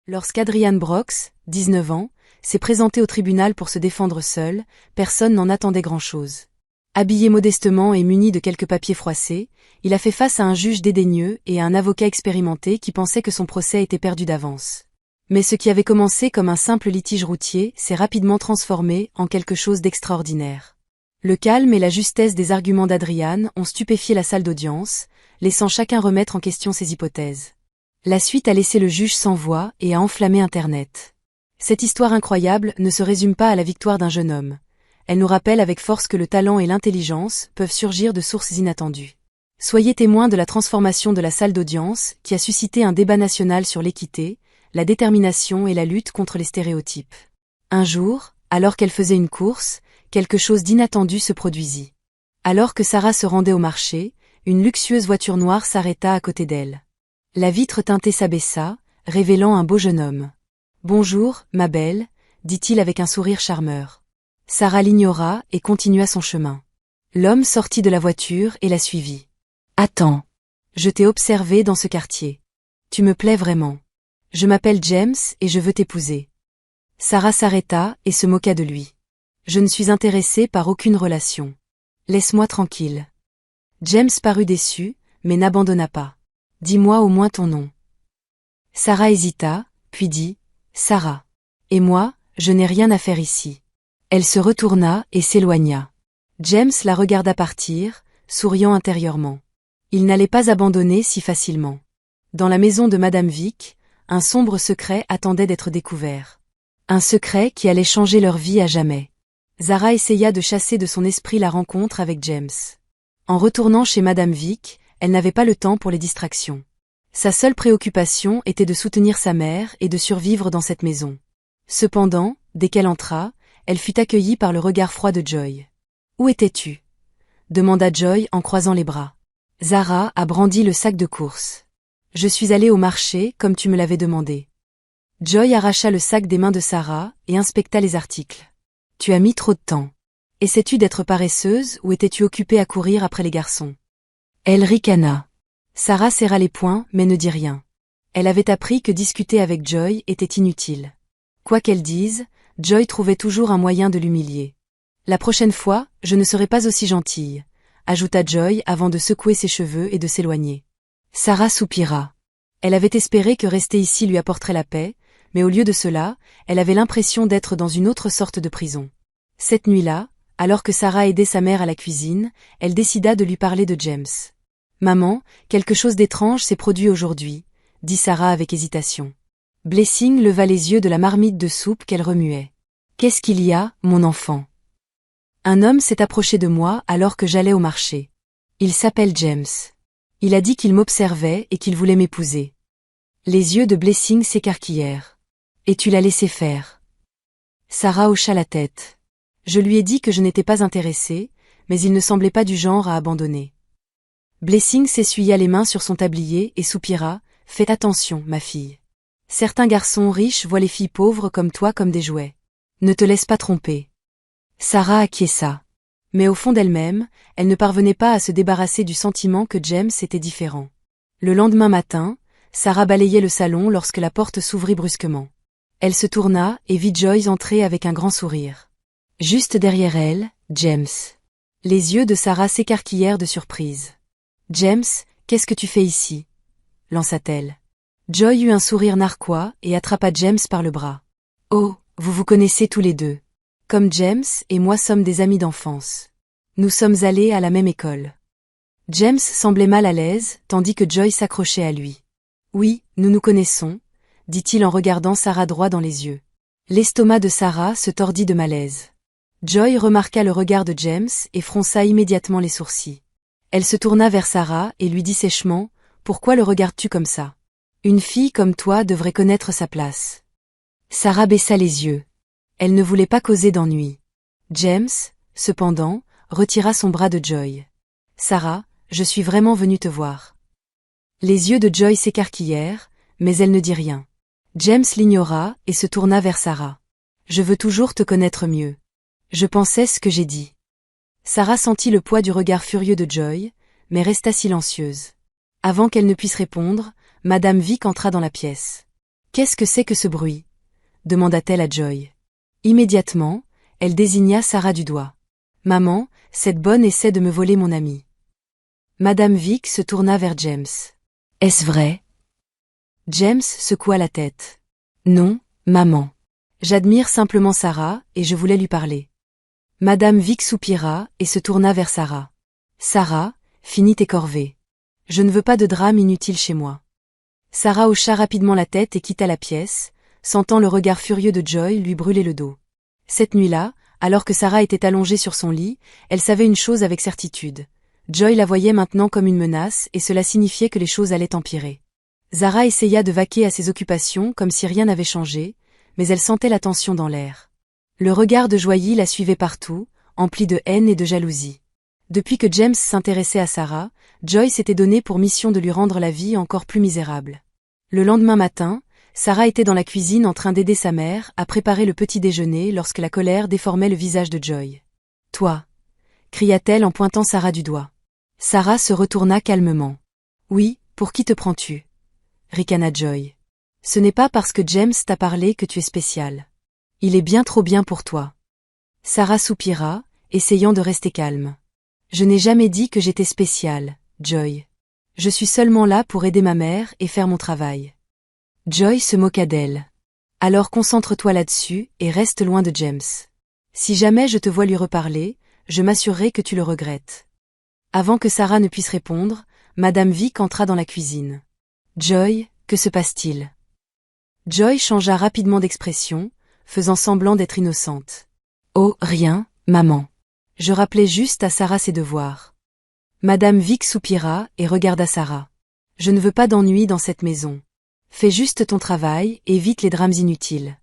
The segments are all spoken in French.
Lorsqu'Adrian Brox, 19 ans, s'est présenté au tribunal pour se défendre seul, personne n'en attendait grand-chose. Habillé modestement et muni de quelques papiers froissés, il a fait face à un juge dédaigneux et à un avocat expérimenté qui pensait que son procès était perdu d'avance. Mais ce qui avait commencé comme un simple litige routier s'est rapidement transformé en quelque chose d'extraordinaire. Le calme et la justesse des arguments d'Adrian ont stupéfié la salle d'audience, laissant chacun remettre en question ses hypothèses. La suite a laissé le juge sans voix et a enflammé Internet. Cette histoire incroyable ne se résume pas à la victoire d'un jeune homme. Elle nous rappelle avec force que le talent et l'intelligence peuvent surgir de sources inattendues. Soyez témoins de la transformation de la salle d'audience qui a suscité un débat national sur l'équité, la détermination et la lutte contre les stéréotypes. Un jour, alors qu'elle faisait une course, quelque chose d'inattendu se produisit. Alors que Sarah se rendait au marché, une luxueuse voiture noire s'arrêta à côté d'elle. La vitre teintée s'abaissa, révélant un beau jeune homme. « Bonjour, ma belle », dit-il avec un sourire charmeur. Sarah l'ignora et continua son chemin. L'homme sortit de la voiture et la suivit. « Attends. Je t'ai observé dans ce quartier. Tu me plais vraiment. Je m'appelle James et je veux t'épouser. » Sarah s'arrêta et se moqua de lui. « Je ne suis intéressée par aucune relation. Laisse-moi tranquille. » James parut déçu, mais n'abandonna pas. « Dis-moi au moins ton nom. » Sarah hésita, puis dit « Sarah. Et moi, je n'ai rien à faire ici. » Elle se retourna et s'éloigna. James la regarda partir, souriant intérieurement. Il n'allait pas abandonner si facilement. Dans la maison de Madame Vick, un sombre secret attendait d'être découvert. Un secret qui allait changer leur vie à jamais. Sarah essaya de chasser de son esprit la rencontre avec James. En retournant chez Madame Vick, elle n'avait pas le temps pour les distractions. Sa seule préoccupation était de soutenir sa mère et de survivre dans cette maison. Cependant, dès qu'elle entra, elle fut accueillie par le regard froid de Joy. « Où étais-tu » demanda Joy en croisant les bras. Sarah a brandi le sac de course. « Je suis allée au marché comme tu me l'avais demandé. » Joy arracha le sac des mains de Sarah et inspecta les articles. « Tu as mis trop de temps. Essaies-tu d'être paresseuse ou étais-tu occupée à courir après les garçons ?» Elle ricana. Sarah serra les poings mais ne dit rien. Elle avait appris que discuter avec Joy était inutile. Quoi qu'elle dise, Joy trouvait toujours un moyen de l'humilier. « La prochaine fois, je ne serai pas aussi gentille », ajouta Joy avant de secouer ses cheveux et de s'éloigner. Sarah soupira. Elle avait espéré que rester ici lui apporterait la paix, mais au lieu de cela, elle avait l'impression d'être dans une autre sorte de prison. Cette nuit-là, alors que Sarah aidait sa mère à la cuisine, elle décida de lui parler de James. « Maman, quelque chose d'étrange s'est produit aujourd'hui », dit Sarah avec hésitation. Blessing leva les yeux de la marmite de soupe qu'elle remuait. « Qu'est-ce qu'il y a, mon enfant ?» Un homme s'est approché de moi alors que j'allais au marché. Il s'appelle James. Il a dit qu'il m'observait et qu'il voulait m'épouser. Les yeux de Blessing s'écarquillèrent. « Et tu l'as laissé faire ?» Sarah hocha la tête. Je lui ai dit que je n'étais pas intéressée, mais il ne semblait pas du genre à abandonner. Blessing s'essuya les mains sur son tablier et soupira. « Fais attention, ma fille. Certains garçons riches voient les filles pauvres comme toi comme des jouets. Ne te laisse pas tromper. » Sarah acquiesça. Mais au fond d'elle-même, elle ne parvenait pas à se débarrasser du sentiment que James était différent. Le lendemain matin, Sarah balayait le salon lorsque la porte s'ouvrit brusquement. Elle se tourna et vit Joy entrer avec un grand sourire. Juste derrière elle, James. Les yeux de Sarah s'écarquillèrent de surprise. « James, qu'est-ce que tu fais ici ?» lança-t-elle. Joy eut un sourire narquois et attrapa James par le bras. « Oh, vous vous connaissez tous les deux. Comme James et moi sommes des amis d'enfance. Nous sommes allés à la même école. » James semblait mal à l'aise, tandis que Joy s'accrochait à lui. « Oui, nous nous connaissons », dit-il en regardant Sarah droit dans les yeux. L'estomac de Sarah se tordit de malaise. Joy remarqua le regard de James et fronça immédiatement les sourcils. Elle se tourna vers Sarah et lui dit sèchement « Pourquoi le regardes-tu comme ça ? Une fille comme toi devrait connaître sa place. » Sarah baissa les yeux. Elle ne voulait pas causer d'ennui. James, cependant, retira son bras de Joy. « Sarah, je suis vraiment venue te voir. » Les yeux de Joy s'écarquillèrent, mais elle ne dit rien. James l'ignora et se tourna vers Sarah. « Je veux toujours te connaître mieux. Je pensais ce que j'ai dit. » Sarah sentit le poids du regard furieux de Joy, mais resta silencieuse. Avant qu'elle ne puisse répondre, Madame Vick entra dans la pièce. « Qu'est-ce que c'est que ce bruit? Demanda-t-elle à Joy. Immédiatement, elle désigna Sarah du doigt. Maman, cette bonne essaie de me voler mon ami. Madame Vick se tourna vers James. Est-ce vrai? James secoua la tête. Non, maman. J'admire simplement Sarah, et je voulais lui parler. Madame Vick soupira, et se tourna vers Sarah. Sarah, finis tes corvées. Je ne veux pas de drame inutile chez moi. Sarah hocha rapidement la tête et quitta la pièce, sentant le regard furieux de Joy lui brûler le dos. Cette nuit-là, alors que Sarah était allongée sur son lit, elle savait une chose avec certitude. Joy la voyait maintenant comme une menace et cela signifiait que les choses allaient empirer. Sarah essaya de vaquer à ses occupations comme si rien n'avait changé, mais elle sentait la tension dans l'air. Le regard de Joy la suivait partout, empli de haine et de jalousie. Depuis que James s'intéressait à Sarah, Joy s'était donné pour mission de lui rendre la vie encore plus misérable. Le lendemain matin, Sarah était dans la cuisine en train d'aider sa mère à préparer le petit déjeuner lorsque la colère déformait le visage de Joy. « Toi !» cria-t-elle en pointant Sarah du doigt. Sarah se retourna calmement. « Oui, pour qui te prends-tu » ricana Joy. « Ce n'est pas parce que James t'a parlé que tu es spécial. Il est bien trop bien pour toi. » Sarah soupira, essayant de rester calme. « Je n'ai jamais dit que j'étais spéciale, Joy. Je suis seulement là pour aider ma mère et faire mon travail. » Joy se moqua d'elle. « Alors concentre-toi là-dessus et reste loin de James. Si jamais je te vois lui reparler, je m'assurerai que tu le regrettes. » Avant que Sarah ne puisse répondre, Madame Vick entra dans la cuisine. « Joy, que se passe-t-il » Joy changea rapidement d'expression, faisant semblant d'être innocente. « Oh, rien, maman. Je rappelais juste à Sarah ses devoirs. » Madame Vick soupira et regarda Sarah. « Je ne veux pas d'ennui dans cette maison. Fais juste ton travail et évite les drames inutiles. »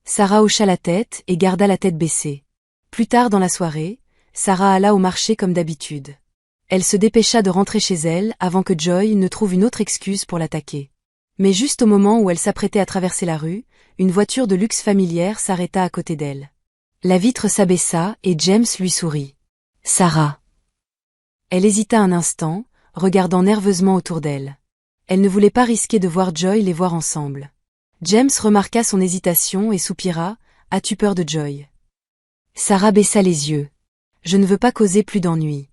Sarah hocha la tête et garda la tête baissée. Plus tard dans la soirée, Sarah alla au marché comme d'habitude. Elle se dépêcha de rentrer chez elle avant que Joy ne trouve une autre excuse pour l'attaquer. Mais juste au moment où elle s'apprêtait à traverser la rue, une voiture de luxe familière s'arrêta à côté d'elle. La vitre s'abaissa et James lui sourit. « Sarah !» Elle hésita un instant, regardant nerveusement autour d'elle. Elle ne voulait pas risquer de voir Joy les voir ensemble. James remarqua son hésitation et soupira. « As-tu peur de Joy ?» Sarah baissa les yeux. « Je ne veux pas causer plus d'ennui. »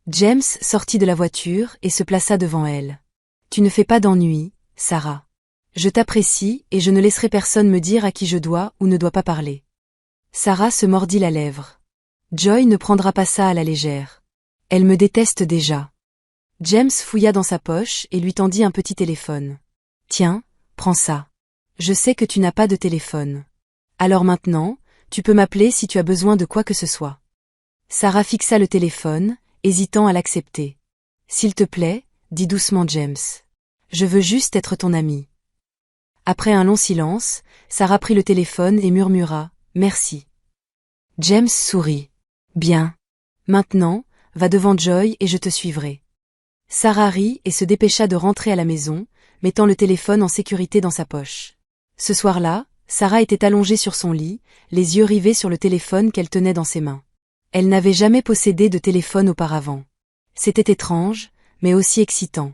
James sortit de la voiture et se plaça devant elle. « Tu ne fais pas d'ennui, Sarah. Je t'apprécie et je ne laisserai personne me dire à qui je dois ou ne dois pas parler. » Sarah se mordit la lèvre. « Joy ne prendra pas ça à la légère. Elle me déteste déjà. » James fouilla dans sa poche et lui tendit un petit téléphone. « Tiens, prends ça. Je sais que tu n'as pas de téléphone. Alors maintenant, tu peux m'appeler si tu as besoin de quoi que ce soit. » Sarah fixa le téléphone, hésitant à l'accepter. « S'il te plaît, dit doucement James. Je veux juste être ton amie. » Après un long silence, Sarah prit le téléphone et murmura « Merci. » James sourit. « Bien. Maintenant, va devant Joy et je te suivrai. » Sarah rit et se dépêcha de rentrer à la maison, mettant le téléphone en sécurité dans sa poche. Ce soir-là, Sarah était allongée sur son lit, les yeux rivés sur le téléphone qu'elle tenait dans ses mains. Elle n'avait jamais possédé de téléphone auparavant. C'était étrange, mais aussi excitant.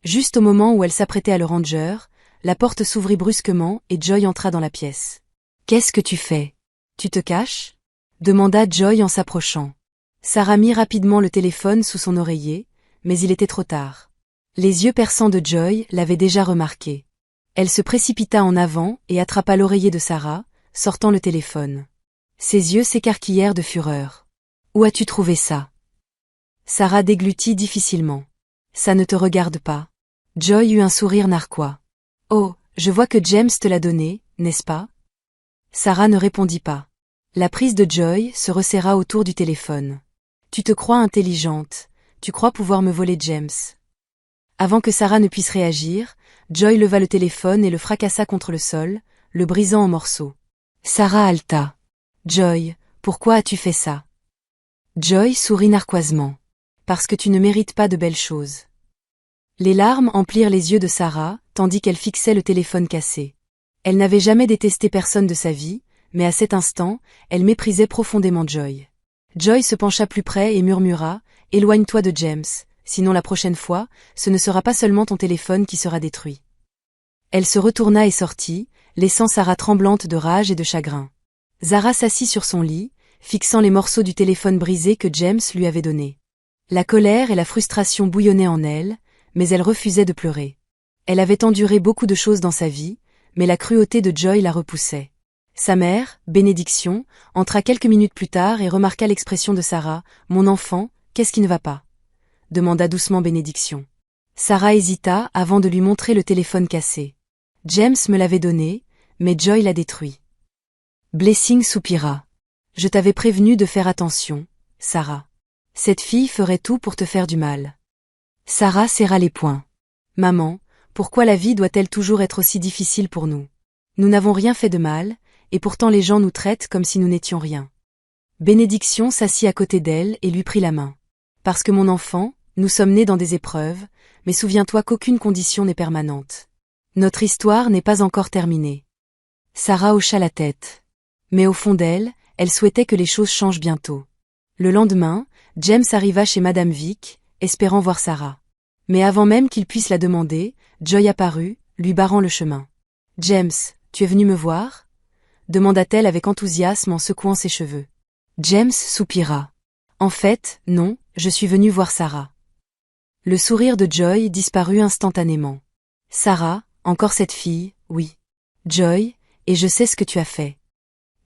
Juste au moment où elle s'apprêtait à le ranger, la porte s'ouvrit brusquement et Joy entra dans la pièce. « Qu'est-ce que tu fais? Tu te caches ?» demanda Joy en s'approchant. Sarah mit rapidement le téléphone sous son oreiller, mais il était trop tard. Les yeux perçants de Joy l'avaient déjà remarqué. Elle se précipita en avant et attrapa l'oreiller de Sarah, sortant le téléphone. Ses yeux s'écarquillèrent de fureur. « Où as-tu trouvé ça ?» Sarah déglutit difficilement. « Ça ne te regarde pas. » Joy eut un sourire narquois. « Oh, je vois que James te l'a donné, n'est-ce pas ?» Sarah ne répondit pas. La prise de Joy se resserra autour du téléphone. « Tu te crois intelligente, tu crois pouvoir me voler James. » Avant que Sarah ne puisse réagir, Joy leva le téléphone et le fracassa contre le sol, le brisant en morceaux. Sarah haleta. « Joy, pourquoi as-tu fait ça ?» Joy sourit narquoisement. « Parce que tu ne mérites pas de belles choses. » Les larmes emplirent les yeux de Sarah, tandis qu'elle fixait le téléphone cassé. Elle n'avait jamais détesté personne de sa vie, mais à cet instant, elle méprisait profondément Joy. Joy se pencha plus près et murmura « Éloigne-toi de James, sinon la prochaine fois, ce ne sera pas seulement ton téléphone qui sera détruit. » Elle se retourna et sortit, laissant Sarah tremblante de rage et de chagrin. Zara s'assit sur son lit, fixant les morceaux du téléphone brisé que James lui avait donné. La colère et la frustration bouillonnaient en elle, mais elle refusait de pleurer. Elle avait enduré beaucoup de choses dans sa vie, mais la cruauté de Joy la repoussait. Sa mère, Bénédiction, entra quelques minutes plus tard et remarqua l'expression de Sarah. « Mon enfant, qu'est-ce qui ne va pas ?» demanda doucement Bénédiction. Sarah hésita avant de lui montrer le téléphone cassé. « James me l'avait donné, mais Joy l'a détruit. » Blessing soupira. « Je t'avais prévenu de faire attention, Sarah. Cette fille ferait tout pour te faire du mal. » Sarah serra les poings. « Maman, pourquoi la vie doit-elle toujours être aussi difficile pour nous? Nous n'avons rien fait de mal, et pourtant les gens nous traitent comme si nous n'étions rien. » Bénédiction s'assit à côté d'elle et lui prit la main. « Parce que mon enfant, nous sommes nés dans des épreuves, mais souviens-toi qu'aucune condition n'est permanente. Notre histoire n'est pas encore terminée. » Sarah hocha la tête. Mais au fond d'elle, elle souhaitait que les choses changent bientôt. Le lendemain, James arriva chez Madame Vick, espérant voir Sarah. Mais avant même qu'il puisse la demander, Joy apparut, lui barrant le chemin. « James, tu es venu me voir ?» demanda-t-elle avec enthousiasme en secouant ses cheveux. James soupira. « En fait, non, je suis venu voir Sarah. » Le sourire de Joy disparut instantanément. « Sarah, encore cette fille, oui. Joy, et je sais ce que tu as fait. »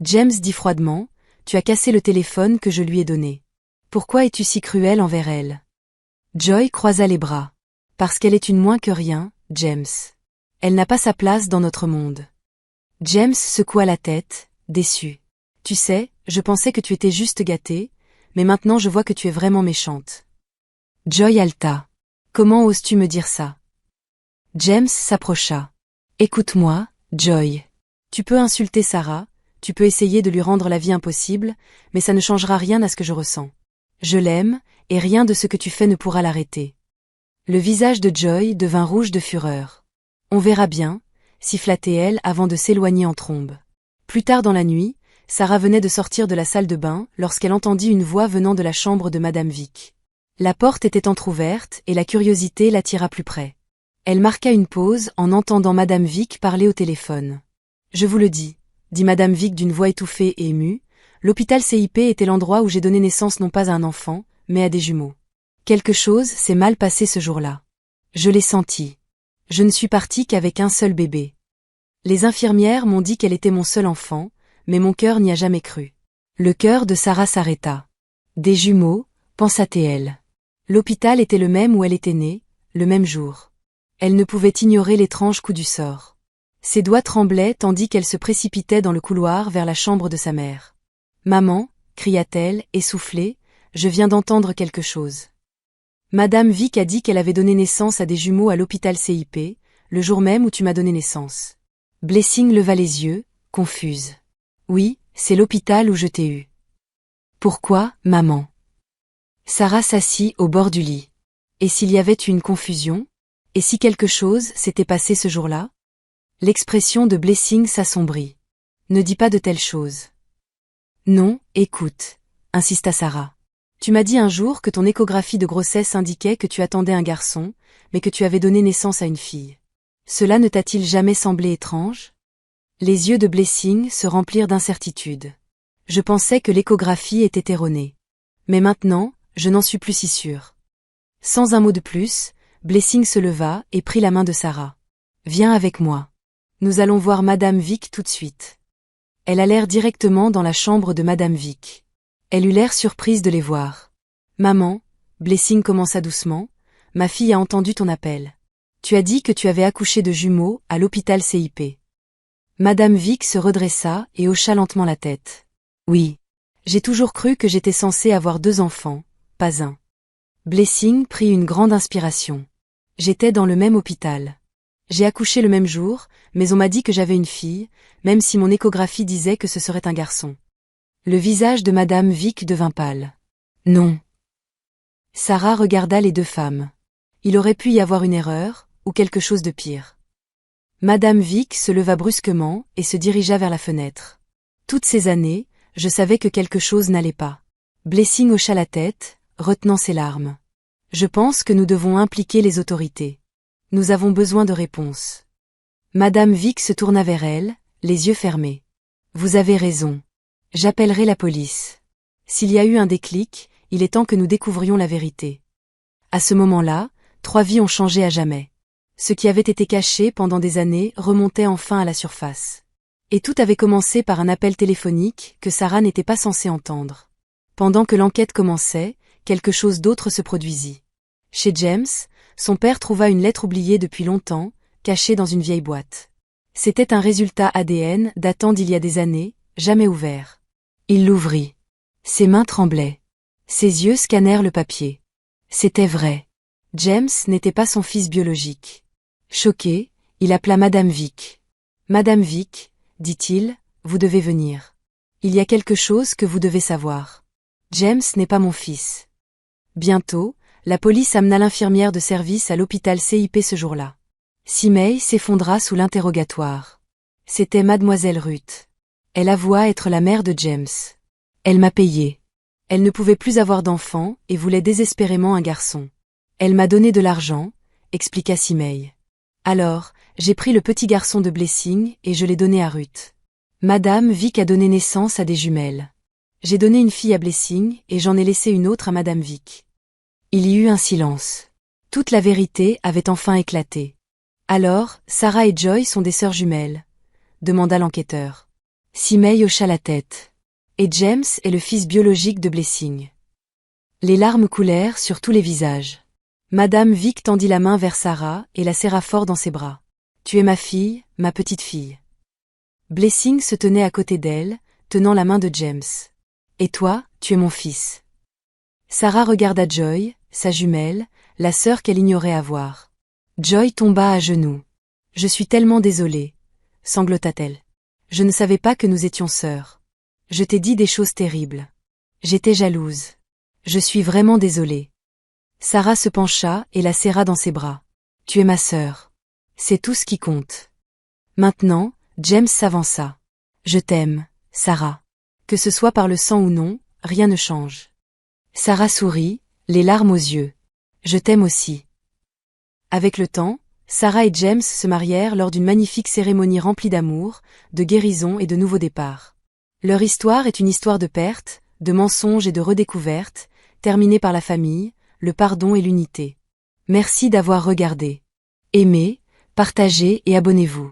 James dit froidement, « Tu as cassé le téléphone que je lui ai donné. Pourquoi es-tu si cruel envers elle ?» Joy croisa les bras. « Parce qu'elle est une moins que rien, James. Elle n'a pas sa place dans notre monde. » James secoua la tête, déçu. « Tu sais, je pensais que tu étais juste gâtée, mais maintenant je vois que tu es vraiment méchante. » Joy haleta. « Comment oses-tu me dire ça ?» James s'approcha. « Écoute-moi, Joy. Tu peux insulter Sarah, tu peux essayer de lui rendre la vie impossible, mais ça ne changera rien à ce que je ressens. Je l'aime, et rien de ce que tu fais ne pourra l'arrêter. » Le visage de Joy devint rouge de fureur. « On verra bien, » siffla-t-elle avant de s'éloigner en trombe. Plus tard dans la nuit, Sarah venait de sortir de la salle de bain lorsqu'elle entendit une voix venant de la chambre de Madame Vick. La porte était entr'ouverte et la curiosité l'attira plus près. Elle marqua une pause en entendant Madame Vick parler au téléphone. « Je vous le dis, » dit Madame Vick d'une voix étouffée et émue, « l'hôpital CIP était l'endroit où j'ai donné naissance non pas à un enfant, mais à des jumeaux. Quelque chose s'est mal passé ce jour-là. Je l'ai senti. Je ne suis partie qu'avec un seul bébé. Les infirmières m'ont dit qu'elle était mon seul enfant, mais mon cœur n'y a jamais cru. » Le cœur de Sarah s'arrêta. Des jumeaux, pensa-t-elle. L'hôpital était le même où elle était née, le même jour. Elle ne pouvait ignorer l'étrange coup du sort. Ses doigts tremblaient tandis qu'elle se précipitait dans le couloir vers la chambre de sa mère. « Maman » cria-t-elle, essoufflée, « je viens d'entendre quelque chose. Madame Vick a dit qu'elle avait donné naissance à des jumeaux à l'hôpital CIP, le jour même où tu m'as donné naissance. » Blessing leva les yeux, confuse. « Oui, c'est l'hôpital où je t'ai eu. »« Pourquoi, maman ?» Sarah s'assit au bord du lit. Et s'il y avait eu une confusion? Et si quelque chose s'était passé ce jour-là? L'expression de Blessing s'assombrit. « Ne dis pas de telles choses. »« Non, écoute, » insista Sarah. « Tu m'as dit un jour que ton échographie de grossesse indiquait que tu attendais un garçon, mais que tu avais donné naissance à une fille. Cela ne t'a-t-il jamais semblé étrange ?» Les yeux de Blessing se remplirent d'incertitude. « Je pensais que l'échographie était erronée. Mais maintenant, je n'en suis plus si sûre. » Sans un mot de plus, Blessing se leva et prit la main de Sarah. « Viens avec moi. Nous allons voir Madame Vick tout de suite. » Elles allèrent directement dans la chambre de Madame Vick. Elle eut l'air surprise de les voir. « Maman, » Blessing commença doucement, « ma fille a entendu ton appel. Tu as dit que tu avais accouché de jumeaux à l'hôpital CIP. » Madame Vick se redressa et hocha lentement la tête. « Oui. J'ai toujours cru que j'étais censée avoir 2 enfants, pas un. » Blessing prit une grande inspiration. « J'étais dans le même hôpital. J'ai accouché le même jour, mais on m'a dit que j'avais une fille, même si mon échographie disait que ce serait un garçon. » Le visage de Madame Vick devint pâle. « Non. » Sarah regarda les 2 femmes. Il aurait pu y avoir une erreur, ou quelque chose de pire. Madame Vick se leva brusquement et se dirigea vers la fenêtre. « Toutes ces années, je savais que quelque chose n'allait pas. » Blessing hocha la tête, retenant ses larmes. « Je pense que nous devons impliquer les autorités. Nous avons besoin de réponses. » Madame Vick se tourna vers elle, les yeux fermés. Vous avez raison. J'appellerai la police. S'il y a eu un déclic, il est temps que nous découvrions la vérité. À ce moment-là, 3 vies ont changé à jamais. Ce qui avait été caché pendant des années remontait enfin à la surface. Et tout avait commencé par un appel téléphonique que Sarah n'était pas censée entendre. Pendant que l'enquête commençait, quelque chose d'autre se produisit. Chez James, son père trouva une lettre oubliée depuis longtemps, cachée dans une vieille boîte. C'était un résultat ADN datant d'il y a des années, jamais ouvert. Il l'ouvrit. Ses mains tremblaient. Ses yeux scannèrent le papier. C'était vrai. James n'était pas son fils biologique. Choqué, il appela Madame Vick. Madame Vick, dit-il, vous devez venir. Il y a quelque chose que vous devez savoir. James n'est pas mon fils. Bientôt, la police amena l'infirmière de service à l'hôpital CIP ce jour-là. Simei s'effondra sous l'interrogatoire. C'était Mademoiselle Ruth. Elle avoua être la mère de James. Elle m'a payé. Elle ne pouvait plus avoir d'enfant et voulait désespérément un garçon. Elle m'a donné de l'argent, expliqua Simei. Alors, j'ai pris le petit garçon de Blessing et je l'ai donné à Ruth. Madame Vick a donné naissance à des jumelles. J'ai donné une fille à Blessing et j'en ai laissé une autre à Madame Vick. Il y eut un silence. Toute la vérité avait enfin éclaté. Alors, Sarah et Joy sont des sœurs jumelles, demanda l'enquêteur. Simei hocha la tête. Et James est le fils biologique de Blessing. Les larmes coulèrent sur tous les visages. Madame Vick tendit la main vers Sarah et la serra fort dans ses bras. Tu es ma fille, ma petite fille. Blessing se tenait à côté d'elle, tenant la main de James. Et toi, tu es mon fils. Sarah regarda Joy, sa jumelle, la sœur qu'elle ignorait avoir. Joy tomba à genoux. Je suis tellement désolée, sanglota-t-elle. Je ne savais pas que nous étions sœurs. Je t'ai dit des choses terribles. J'étais jalouse. Je suis vraiment désolée. Sarah se pencha et la serra dans ses bras. Tu es ma sœur. C'est tout ce qui compte. Maintenant, James s'avança. Je t'aime, Sarah. Que ce soit par le sang ou non, rien ne change. Sarah sourit, les larmes aux yeux. Je t'aime aussi. Avec le temps, Sarah et James se marièrent lors d'une magnifique cérémonie remplie d'amour, de guérison et de nouveaux départs. Leur histoire est une histoire de perte, de mensonges et de redécouvertes, terminée par la famille, le pardon et l'unité. Merci d'avoir regardé. Aimez, partagez et abonnez-vous.